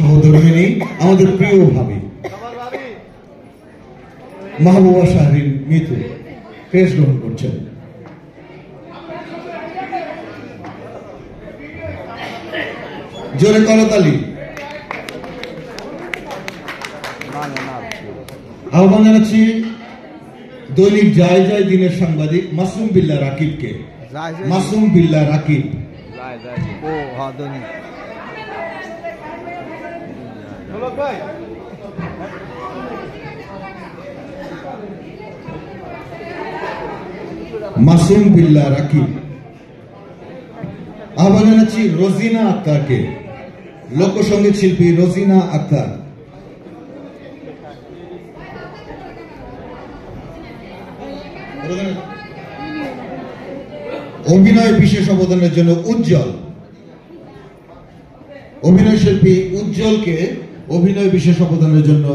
সহধর্মিনী আমাদের প্রিয় ভাবী মাহবুবা শাহরিন মিতু ক্রেস গ্রহণ করছেন। জোরে করতালি। আহ্বান জানাচ্ছি দৈনিক জয় জয় দিনের সাংবাদিক মাসুম বিল্লাহ রাকিবকে। মাসুম বিল্লাহ রাকিব মাসুম বিল্লাহ রাকিব। আহ্বান জানাচ্ছি রোজিনা আক্তারকে, লোকসঙ্গীত শিল্পী রোজিনা আক্তার। অভিনয় বিশেষ অবদানের জন্য উজ্জ্বল, অভিনয় শিল্পী উজ্জ্বলকে অভিনয় বিশেষ অবদানের জন্য